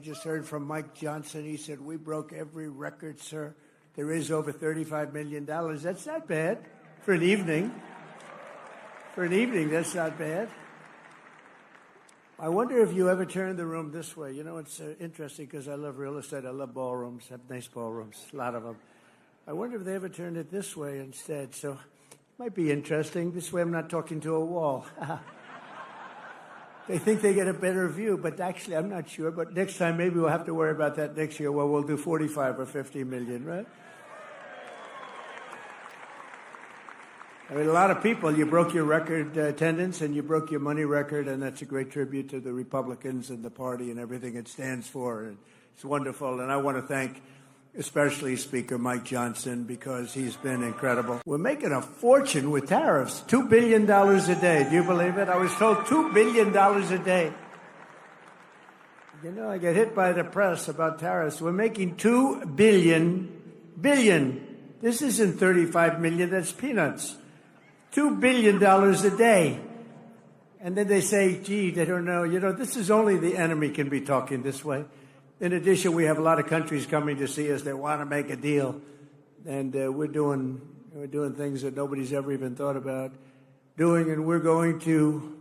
just heard from Mike Johnson. He said, we broke every record, sir. There is over $35 million. That's not bad for an evening. For an evening, that's not bad. I wonder if you ever turn the room this way. You know, it's interesting because I love real estate. I love ballrooms. I have nice ballrooms, a lot of them. I wonder if they ever turned it this way instead. So it might be interesting. This way I'm not talking to a wall. They think they get a better view, but actually I'm not sure. But next time, maybe we'll have to worry about that next year. Well, we'll do 45 or 50 million, right? I mean, a lot of people, you broke your record attendance and you broke your money record, and that's a great tribute to the Republicans and the party and everything it stands for. And it's wonderful. And I want to thank especially Speaker Mike Johnson because he's been incredible. We're making a fortune with tariffs, $2 billion a day. Do you believe it? I was told $2 billion a day. You know, I get hit by the press about tariffs. We're making $2 billion. This isn't 35 million, that's peanuts. $2 billion a day. And then they say, gee, they don't know. You know, this is only the enemy can be talking this way. In addition, we have a lot of countries coming to see us that want to make a deal. And we're doing things that nobody's ever even thought about doing. And we're going to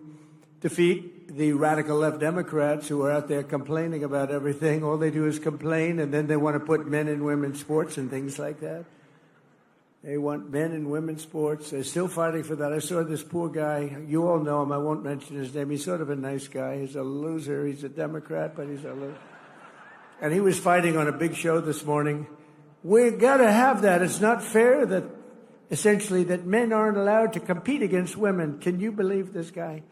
defeat the radical left Democrats who are out there complaining about everything. All they do is complain, and then they want to put men and women's sports and things like that. They want men and women's sports. They're still fighting for that. I saw this poor guy. You all know him. I won't mention his name. He's sort of a nice guy. He's a loser. He's a Democrat, but he's a loser. And he was fighting on a big show this morning. We've got to have that. It's not fair that, essentially, that men aren't allowed to compete against women. Can you believe this guy?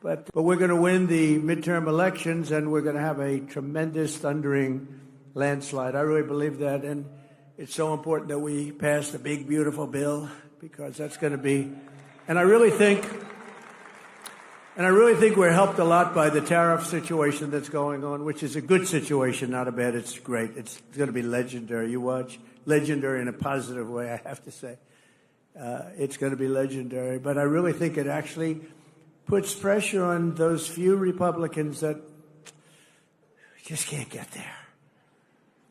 But we're going to win the midterm elections, and we're going to have a tremendous, thundering landslide. I really believe that. And it's so important that we pass the big, beautiful bill, because that's going to be, and I really think we're helped a lot by the tariff situation that's going on, which is a good situation, not a bad. It's great. It's going to be legendary. You watch, legendary in a positive way, I have to say. It's going to be legendary. But I really think it actually puts pressure on those few Republicans that just can't get there.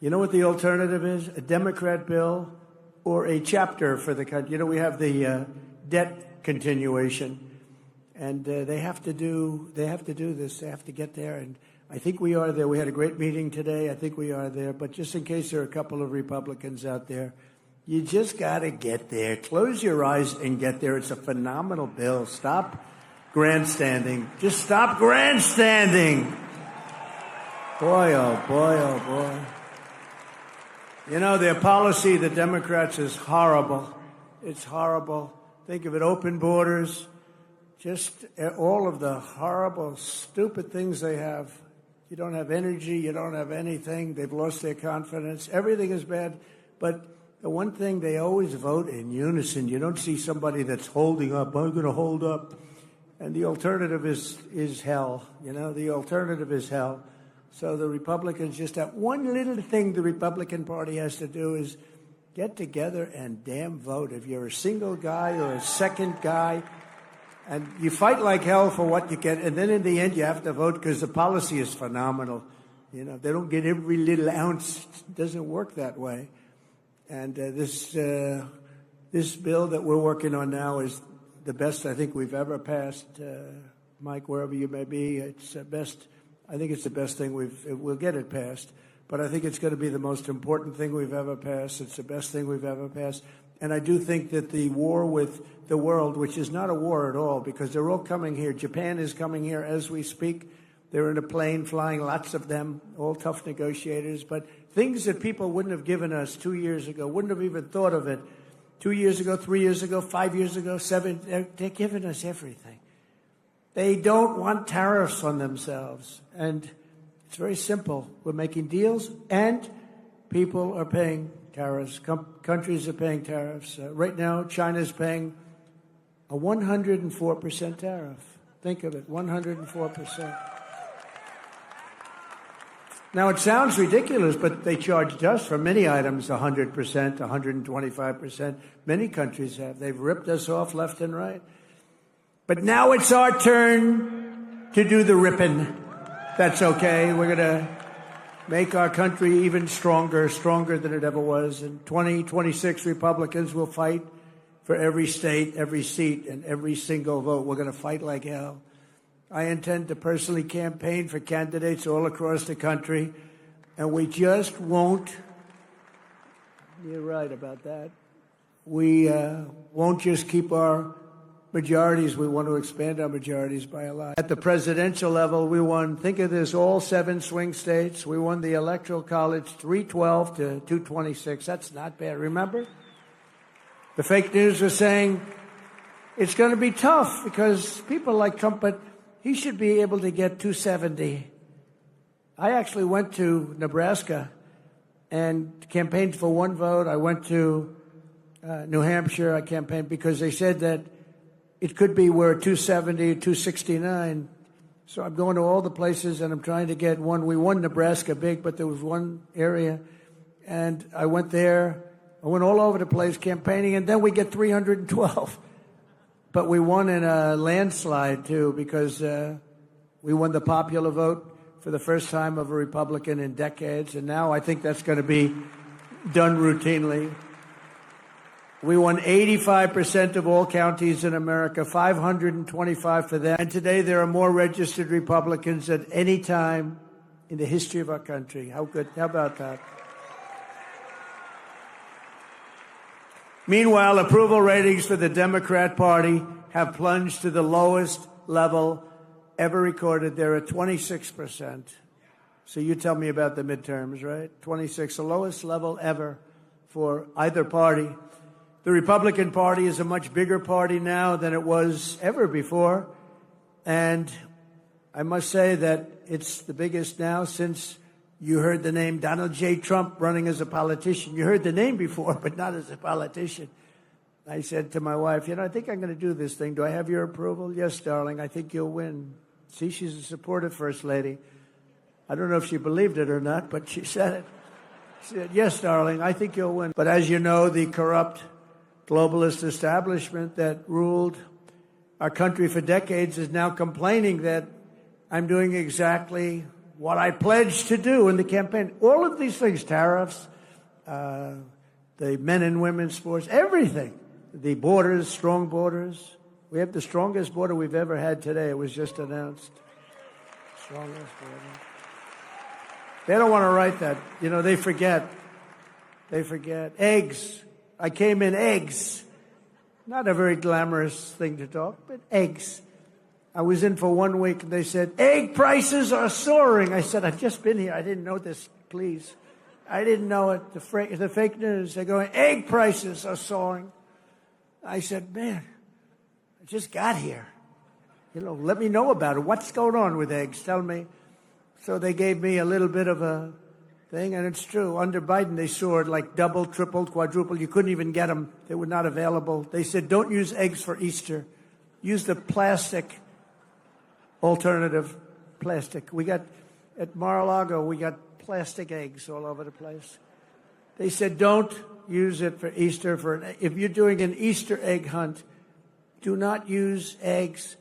You know what the alternative is? A Democrat bill or a chapter for the country. You know, we have the debt continuation, and they have to do this. They have to get there, and I think we are there. We had a great meeting today. I think we are there. But just in case there are a couple of Republicans out there, you just got to get there. Close your eyes and get there. It's a phenomenal bill. Stop grandstanding. Just stop grandstanding. Boy, oh boy, oh boy. You know, their policy, the Democrats, is horrible. It's horrible. Think of it, open borders, just all of the horrible, stupid things they have. You don't have energy, you don't have anything. They've lost their confidence. Everything is bad. But the one thing, they always vote in unison. You don't see somebody that's holding up. I'm going to hold up. And the alternative is hell. You know, the alternative is hell. So the Republicans just have one little thing the Republican Party has to do is get together and damn vote. If you're a single guy or a second guy, and you fight like hell for what you get, and then in the end you have to vote because the policy is phenomenal. You know, they don't get every little ounce. It doesn't work that way. And this bill that we're working on now is the best I think we've ever passed. Mike, wherever you may be, it's the best. I think it's the best thing we'll get it passed, but I think it's going to be the most important thing we've ever passed. It's the best thing we've ever passed. And I do think that the war with the world, which is not a war at all, because they're all coming here. Japan is coming here as we speak. They're in a plane flying, lots of them, all tough negotiators. But things that people wouldn't have given us 2 years ago, wouldn't have even thought of it 2 years ago, 3 years ago, 5 years ago, 7, they're giving us everything. They don't want tariffs on themselves. And it's very simple. We're making deals, and people are paying tariffs. Countries are paying tariffs. Right now, China's paying a 104% tariff. Think of it, 104%. Now, it sounds ridiculous, but they charged us for many items 100%, 125%. Many countries have. They've ripped us off left and right. But now it's our turn to do the ripping. That's okay. We're going to make our country even stronger, stronger than it ever was. And 2026 Republicans will fight for every state, every seat, and every single vote. We're going to fight like hell. I intend to personally campaign for candidates all across the country, and we just won't. You're right about that. We won't just keep our majorities. We want to expand our majorities by a lot. At the presidential level, we won, think of this, all 7 swing states. We won the Electoral College 312 to 226. That's not bad. Remember? The fake news was saying it's going to be tough because people like Trump, but he should be able to get 270. I actually went to Nebraska and campaigned for 1 vote. I went to New Hampshire. I campaigned because they said that it could be we're 270, 269. So I'm going to all the places and I'm trying to get 1. We won Nebraska big, but there was 1 area. And I went there. I went all over the place campaigning, and then we get 312. But we won in a landslide, too, because we won the popular vote for the first time of a Republican in decades. And now I think that's going to be done routinely. We won 85% of all counties in America, 525 for them. And today there are more registered Republicans than any time in the history of our country. How good? How about that? Meanwhile, approval ratings for the Democrat Party have plunged to the lowest level ever recorded. They're at 26%. So you tell me about the midterms, right? 26, the lowest level ever for either party. The Republican Party is a much bigger party now than it was ever before. And I must say that it's the biggest now since you heard the name Donald J. Trump running as a politician. You heard the name before, but not as a politician. I said to my wife, I think I'm going to do this thing. Do I have your approval? Yes, darling, I think you'll win. See, she's a supportive First Lady. I don't know if she believed it or not, but she said it. She said, yes, darling, I think you'll win. But as you know, the corrupt globalist establishment that ruled our country for decades is now complaining that I'm doing exactly what I pledged to do in the campaign. All of these things, tariffs, the men and women's sports, everything. The borders, strong borders. We have the strongest border we've ever had today. It was just announced. Strongest border. They don't want to write that. They forget. They forget. Eggs. I came in eggs. Not a very glamorous thing to talk, but eggs. I was in for 1 week, and they said, egg prices are soaring. I said, I've just been here. I didn't know this, please. I didn't know it. The fake news, they're going, egg prices are soaring. I said, man, I just got here. Let me know about it. What's going on with eggs? Tell me. So they gave me a little bit of a thing, and it's true. Under Biden, they soared like double, triple, quadruple. You couldn't even get them. They were not available. They said, don't use eggs for Easter. Use the plastic alternative plastic. We got, at Mar-a-Lago, we got plastic eggs all over the place. They said, don't use it for Easter. If you're doing an Easter egg hunt, do not use eggs.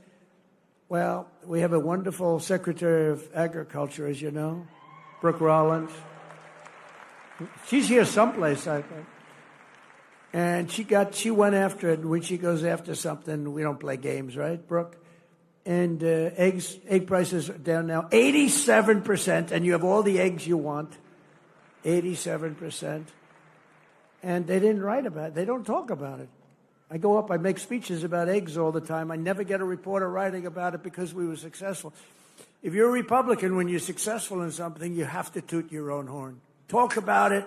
Well, we have a wonderful Secretary of Agriculture, as you know, Brooke Rollins. She's here someplace, I think. And she went after it. When she goes after something, we don't play games, right, Brooke? And egg prices are down now 87%, and you have all the eggs you want, 87%. And they didn't write about it. They don't talk about it. I go up, I make speeches about eggs all the time. I never get a reporter writing about it because we were successful. If you're a Republican, when you're successful in something, you have to toot your own horn. Talk about it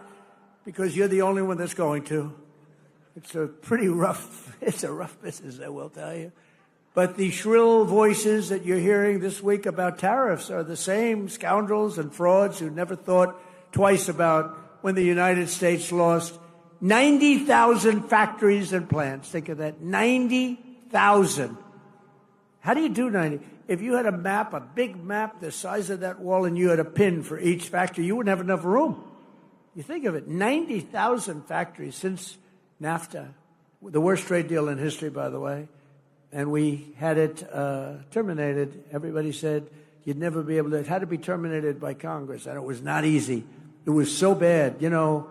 because you're the only one that's going to. It's a rough business, I will tell you. But the shrill voices that you're hearing this week about tariffs are the same scoundrels and frauds who never thought twice about when the United States lost 90,000 factories and plants. Think of that, 90,000. How do you do 90? If you had a map, a big map the size of that wall, and you had a pin for each factory, you wouldn't have enough room. You think of it, 90,000 factories since NAFTA, the worst trade deal in history, by the way. And we had it terminated. Everybody said, you'd never be able to. It had to be terminated by Congress, and it was not easy. It was so bad. You know,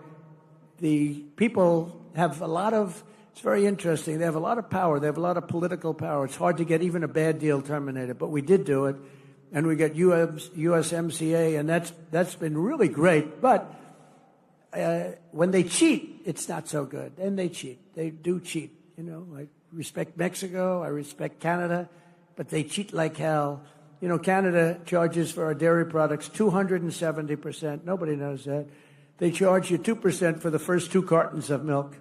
the people have a lot of, it's very interesting, they have a lot of power. They have a lot of political power. It's hard to get even a bad deal terminated, but we did do it, and we got USMCA, and that's been really great. But when they cheat, it's not so good. And they cheat. They do cheat. You know, I respect Mexico, I respect Canada, but they cheat like hell. You know, Canada charges for our dairy products 270%. Nobody knows that. They charge you 2% for the first 2 cartons of milk.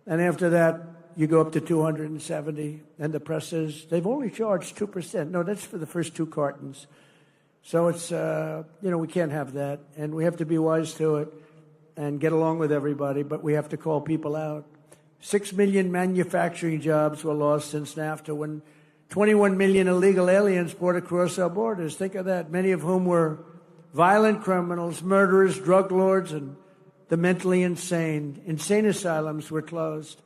And after that, you go up to 270. And the press says, they've only charged 2%. No, that's for the first 2 cartons. So it's, you know, we can't have that. And we have to be wise to it and get along with everybody, but we have to call people out. 6 million manufacturing jobs were lost since NAFTA when 21 million illegal aliens poured across our borders. Think of that, many of whom were violent criminals, murderers, drug lords, and the mentally insane. Insane asylums were closed.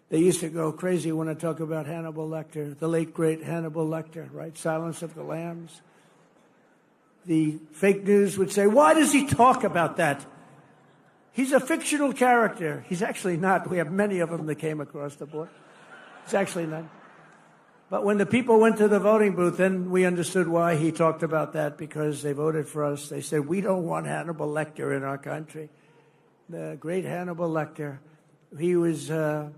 They used to go crazy when I talk about Hannibal Lecter, the late, great Hannibal Lecter, right? Silence of the Lambs. The fake news would say, why does he talk about that? He's a fictional character. He's actually not. We have many of them that came across the board. He's actually not. But when the people went to the voting booth, then we understood why he talked about that, because they voted for us. They said, we don't want Hannibal Lecter in our country. The great Hannibal Lecter. He was a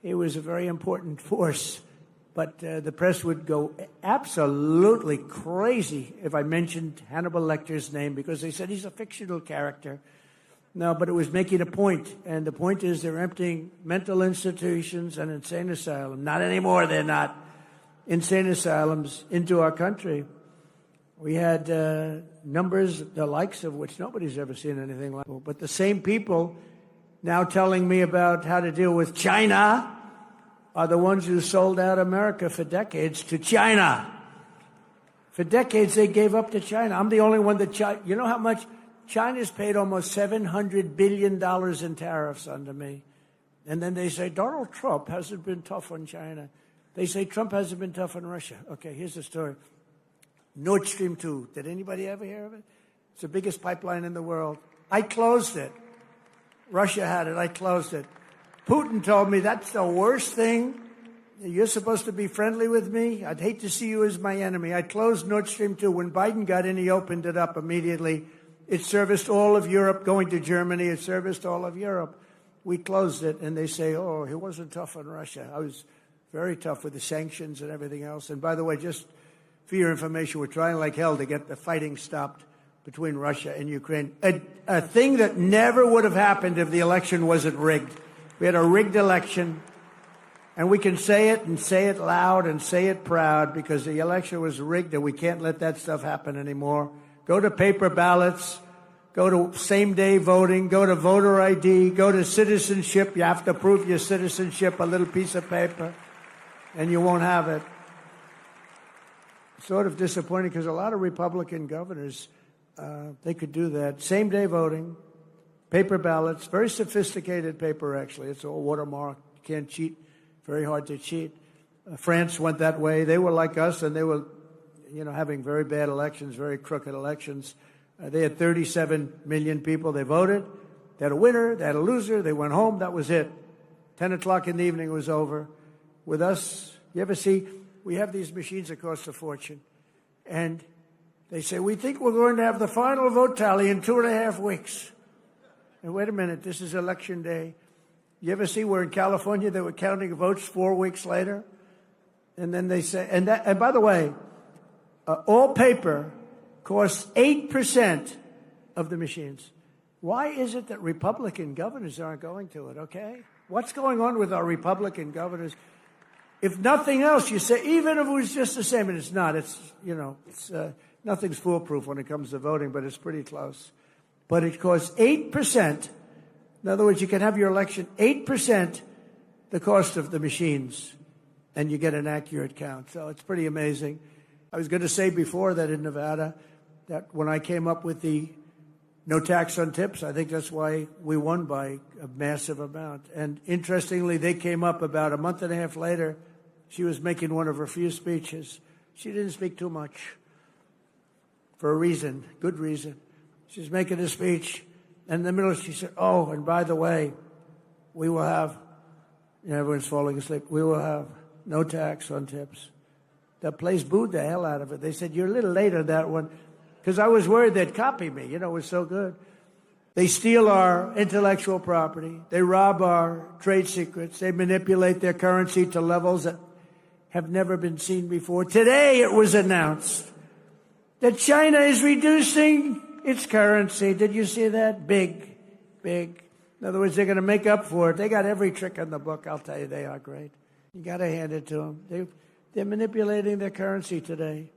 very important force, but the press would go absolutely crazy if I mentioned Hannibal Lecter's name, because they said he's a fictional character. No, but it was making a point, and the point is they're emptying mental institutions and insane asylums. Not anymore, they're not. Insane asylums into our country. We had numbers, the likes of which nobody's ever seen anything like. But the same people now telling me about how to deal with China are the ones who sold out America for decades to China. For decades, they gave up to China. I'm the only one that you know how much? China's paid almost $700 billion in tariffs under me. And then they say, Donald Trump hasn't been tough on China. They say Trump hasn't been tough on Russia. Okay, here's the story. Nord Stream 2. Did anybody ever hear of it? It's the biggest pipeline in the world. I closed it. Russia had it. I closed it. Putin told me that's the worst thing. You're supposed to be friendly with me. I'd hate to see you as my enemy. I closed Nord Stream 2. When Biden got in, he opened it up immediately. It serviced all of Europe, going to Germany. It serviced all of Europe. We closed it, and they say, oh, he wasn't tough on Russia. I was very tough with the sanctions and everything else. And by the way, just for your information, we're trying like hell to get the fighting stopped between Russia and Ukraine. A thing that never would have happened if the election wasn't rigged. We had a rigged election, and we can say it and say it loud and say it proud because the election was rigged, and we can't let that stuff happen anymore. Go to paper ballots, go to same-day voting, go to voter ID, go to citizenship. You have to prove your citizenship, a little piece of paper, and you won't have it. Sort of disappointing because a lot of Republican governors, they could do that. Same-day voting, paper ballots, very sophisticated paper, actually. It's all watermarked. You can't cheat. Very hard to cheat. France went that way. They were like us, and they were having very bad elections, very crooked elections. They had 37 million people. They voted. They had a winner. They had a loser. They went home. That was it. 10 o'clock in the evening, it was over. With us, you ever see, we have these machines that cost a fortune. And they say, we think we're going to have the final vote tally in 2.5 weeks. And wait a minute, this is election day. You ever see where in California they were counting votes 4 weeks later? And then they say, and by the way, all paper costs 8% of the machines. Why is it that Republican governors aren't going to it, okay? What's going on with our Republican governors? If nothing else, you say, even if it was just the same, and it's not, nothing's foolproof when it comes to voting, but it's pretty close. But it costs 8%. In other words, you can have your election 8% the cost of the machines, and you get an accurate count. So it's pretty amazing. I was going to say before that in Nevada, that when I came up with the no tax on tips, I think that's why we won by a massive amount. And interestingly, they came up about a month and a half later. She was making one of her few speeches. She didn't speak too much. for a reason, good reason. She's making a speech, and in the middle she said, oh, and by the way, we will have, everyone's falling asleep, we will have no tax on tips. That place booed the hell out of it. They said, you're a little late on that one, because I was worried they'd copy me. It was so good. They steal our intellectual property. They rob our trade secrets. They manipulate their currency to levels that have never been seen before. Today it was announced that China is reducing its currency. Did you see that? Big. In other words, they're going to make up for it. They got every trick in the book. I'll tell you, they are great. You got to hand it to them. They're manipulating their currency today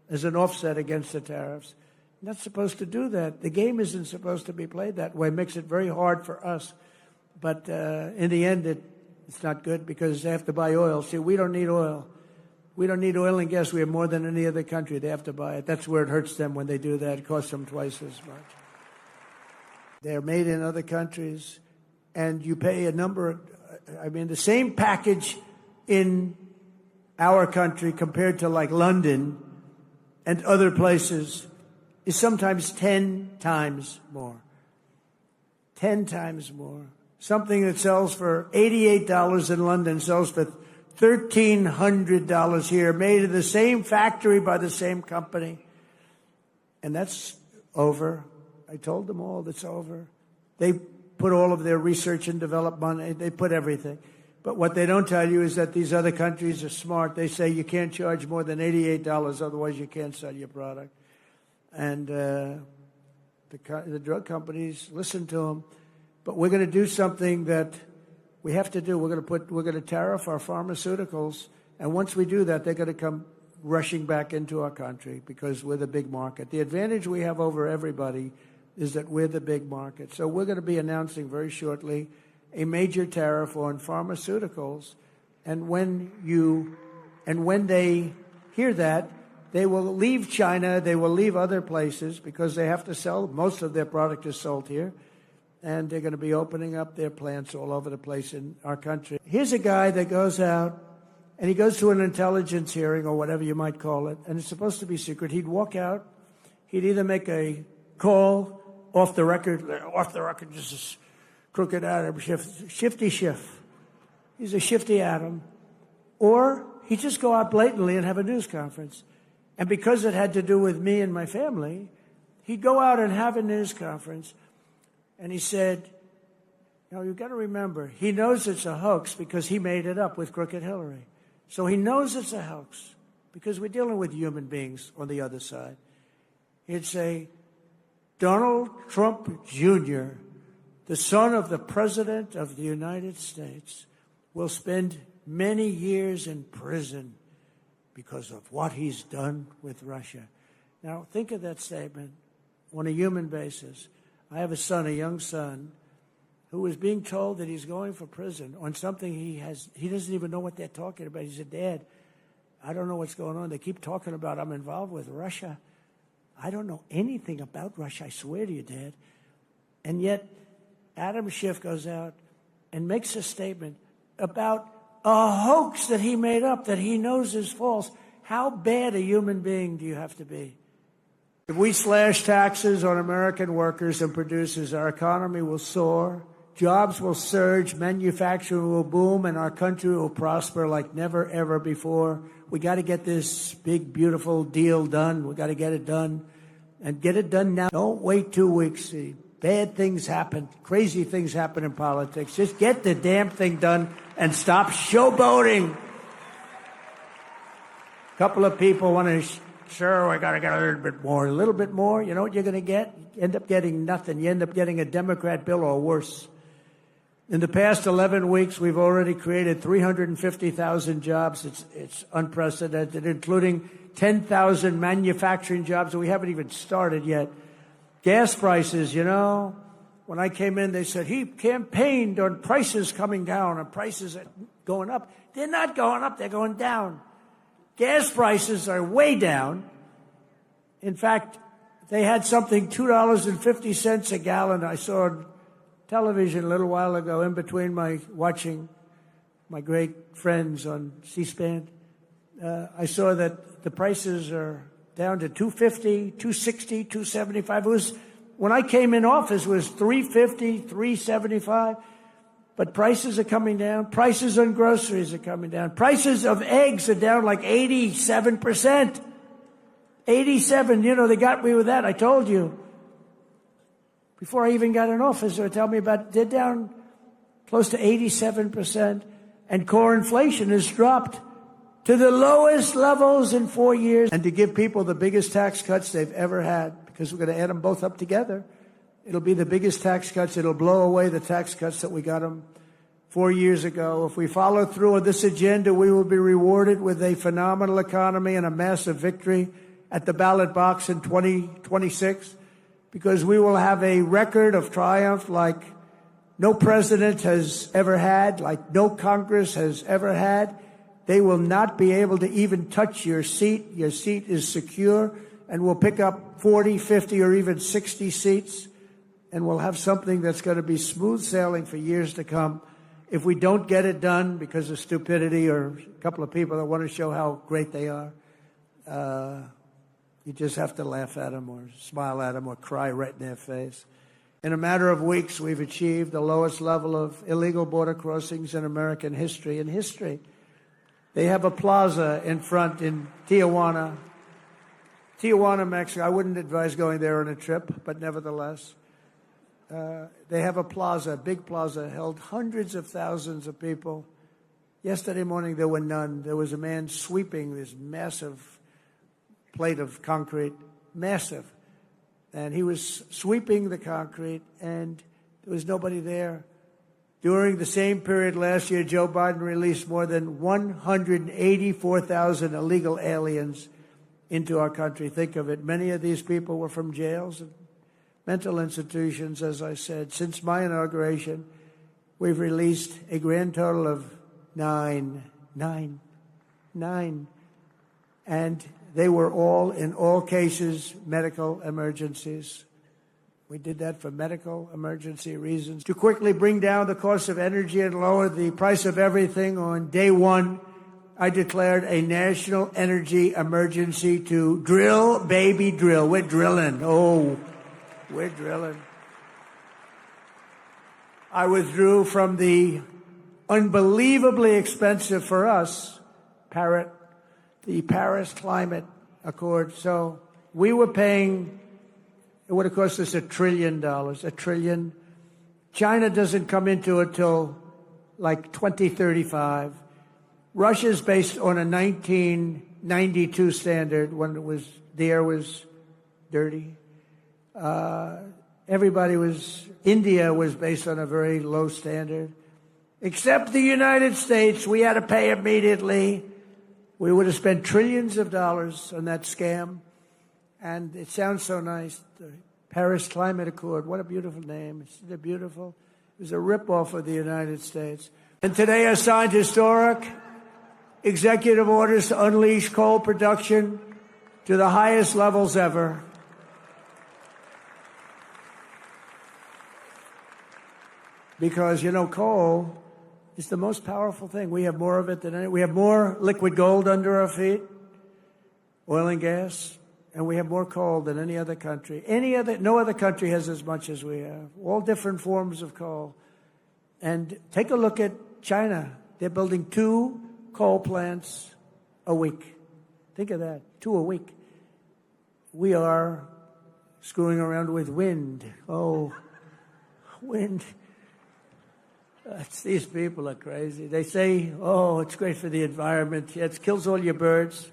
as an offset against the tariffs. Not supposed to do that. The game isn't supposed to be played that way. It makes it very hard for us. But in the end, it's not good because they have to buy oil. See, we don't need oil. We don't need oil and gas. We have more than any other country. They have to buy it. That's where it hurts them when they do that. It costs them twice as much. They're made in other countries, and you pay a number. The same package in our country compared to like London and other places is sometimes 10 times more. 10 times more. Something that sells for $88 in London sells for $1,300 here, made in the same factory by the same company. And that's over. I told them all that's over. They put all of their research and development money. They put everything. But what they don't tell you is that these other countries are smart. They say you can't charge more than $88, otherwise you can't sell your product. And the drug companies listen to them. But we're going to do something that we have to do. We're going to tariff our pharmaceuticals, and once we do that, they're going to come rushing back into our country because we're the big market. The advantage we have over everybody is that we're the big market. So we're going to be announcing very shortly a major tariff on pharmaceuticals, and when they hear that, they will leave China, they will leave other places because they have to sell. Most of their product is sold here. And they're going to be opening up their plants all over the place in our country. Here's a guy that goes out, and he goes to an intelligence hearing or whatever you might call it, and it's supposed to be secret. He'd walk out. He'd either make a call off the record, just a crooked Adam, shifty Schiff. He's a shifty Adam. Or he'd just go out blatantly and have a news conference. And because it had to do with me and my family, he'd go out and have a news conference. And he said, you've got to remember, he knows it's a hoax because he made it up with Crooked Hillary. So he knows it's a hoax because we're dealing with human beings on the other side. He'd say, Donald Trump Jr., the son of the President of the United States, will spend many years in prison because of what he's done with Russia. Now, think of that statement on a human basis. I have a son, a young son, who is being told that he's going for prison on something he doesn't even know what they're talking about. He said, Dad, I don't know what's going on. They keep talking about I'm involved with Russia. I don't know anything about Russia, I swear to you, Dad. And yet, Adam Schiff goes out and makes a statement about a hoax that he made up that he knows is false. How bad a human being do you have to be? If we slash taxes on American workers and producers, our economy will soar, jobs will surge, manufacturing will boom, and our country will prosper like never, ever before. We got to get this big, beautiful deal done. We got to get it done, and get it done now. Don't wait 2 weeks. See, bad things happen, crazy things happen in politics. Just get the damn thing done and stop showboating. A couple of people want to... Sure, we got to get a little bit more. A little bit more, you know what you're going to get? You end up getting nothing. You end up getting a Democrat bill or worse. In the past 11 weeks, we've already created 350,000 jobs. It's unprecedented, including 10,000 manufacturing jobs that we haven't even started yet. Gas prices, when I came in, they said he campaigned on prices coming down and prices going up. They're not going up, they're going down. Gas prices are way down. In fact, they had something $2.50 a gallon. I saw on television a little while ago in between watching my great friends on C-SPAN. I saw that the prices are down to 250, 260, 275. It was, when I came in office, it was 350, 375. But prices are coming down. Prices on groceries are coming down. Prices of eggs are down like 87%. 87, they got me with that. I told you. Before I even got in office, they were telling me they're down close to 87%. And core inflation has dropped to the lowest levels in 4 years. And to give people the biggest tax cuts they've ever had, because we're going to add them both up together. It'll be the biggest tax cuts. It'll blow away the tax cuts that we got them 4 years ago. If we follow through on this agenda, we will be rewarded with a phenomenal economy and a massive victory at the ballot box in 2026, because we will have a record of triumph like no president has ever had, like no Congress has ever had. They will not be able to even touch your seat. Your seat is secure, and we'll pick up 40, 50, or even 60 seats, and we'll have something that's going to be smooth sailing for years to come. If we don't get it done because of stupidity or a couple of people that want to show how great they are, you just have to laugh at them or smile at them or cry right in their face. In a matter of weeks, we've achieved the lowest level of illegal border crossings in American history. In history, they have a plaza in front in Tijuana, Mexico. I wouldn't advise going there on a trip, but nevertheless, they have a plaza, a big plaza, held hundreds of thousands of people. Yesterday morning, there were none. There was a man sweeping this massive plate of concrete, massive. And he was sweeping the concrete, and there was nobody there. During the same period last year, Joe Biden released more than 184,000 illegal aliens into our country. Think of it. Many of these people were from jails and mental institutions, as I said. Since my inauguration, we've released a grand total of nine. And they were all, in all cases, medical emergencies. We did that for medical emergency reasons. To quickly bring down the cost of energy and lower the price of everything, on day one, I declared a national energy emergency to drill, baby, drill. We're drilling. Oh, we're drilling. I withdrew from the unbelievably expensive for us, the Paris Climate Accord. So we were paying, it would have cost us $1 trillion, $1 trillion. China doesn't come into it till like 2035. Russia's based on a 1992 standard when the air was dirty. India was based on a very low standard. Except the United States, we had to pay immediately. We would have spent trillions of dollars on that scam. And it sounds so nice. The Paris Climate Accord, what a beautiful name. Isn't it beautiful? It was a ripoff of the United States. And today I signed historic executive orders to unleash coal production to the highest levels ever. Because, coal is the most powerful thing. We have more of it than any. We have more liquid gold under our feet, oil and gas, and we have more coal than any other country. No other country has as much as we have. All different forms of coal. And take a look at China. They're building 2 coal plants a week. Think of that, 2 a week. We are screwing around with wind. Oh, wind. These people are crazy. They say, it's great for the environment. Yeah, it kills all your birds.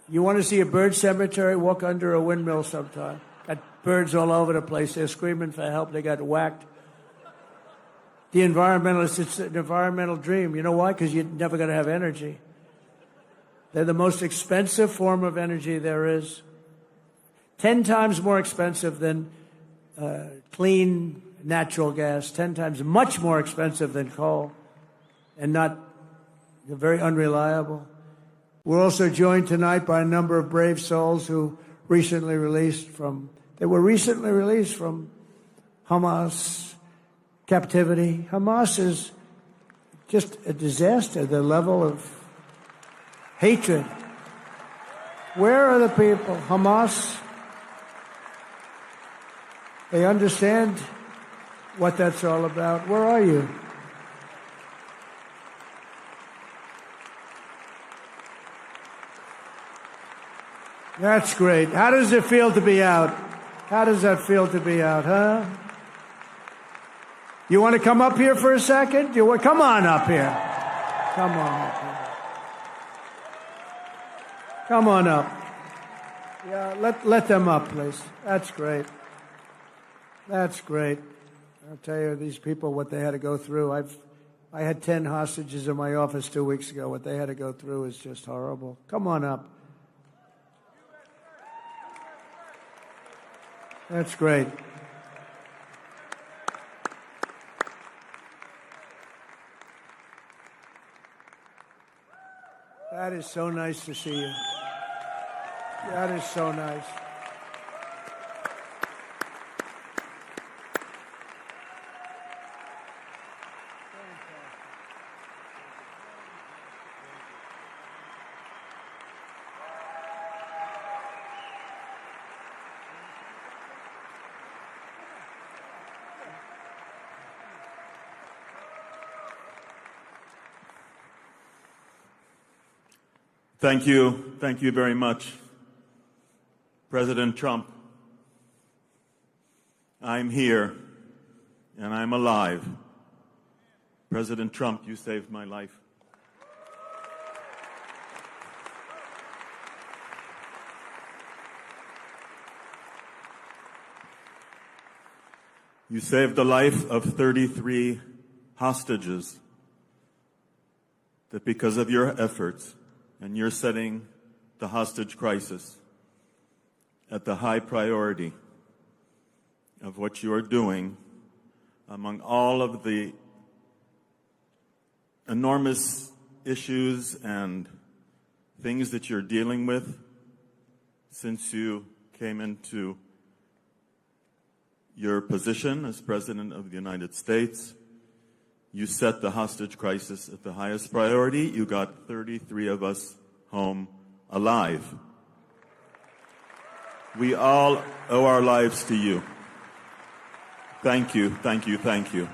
You want to see a bird cemetery? Walk under a windmill sometime. Got birds all over the place. They're screaming for help. They got whacked. The environmentalists, it's an environmental dream. You know why? Because you're never going to have energy. They're the most expensive form of energy there is. 10 times more expensive than clean natural gas, 10 times much more expensive than coal, and they're very unreliable. We're also joined tonight by a number of brave souls who were recently released from Hamas captivity. Hamas is just a disaster, the level of hatred. Where are the people? Hamas? They understand what that's all about. Where are you? That's great. How does it feel to be out? How does that feel to be out, huh? You want to come up here for a second? Come on up here. Come on up here. Come on up. Yeah, let them up, please. That's great. That's great. I'll tell you, these people, what they had to go through. I had 10 hostages in my office 2 weeks ago. What they had to go through is just horrible. Come on up. That's great. That is so nice to see you. That is so nice. Thank you. Thank you very much, President Trump. I'm here, and I'm alive. President Trump, you saved my life. You saved the life of 33 hostages that because of your efforts and you're setting the hostage crisis at the high priority of what you are doing among all of the enormous issues and things that you're dealing with since you came into your position as President of the United States. You set the hostage crisis at the highest priority. You got 33 of us home alive. We all owe our lives to you. Thank you, thank you, thank you.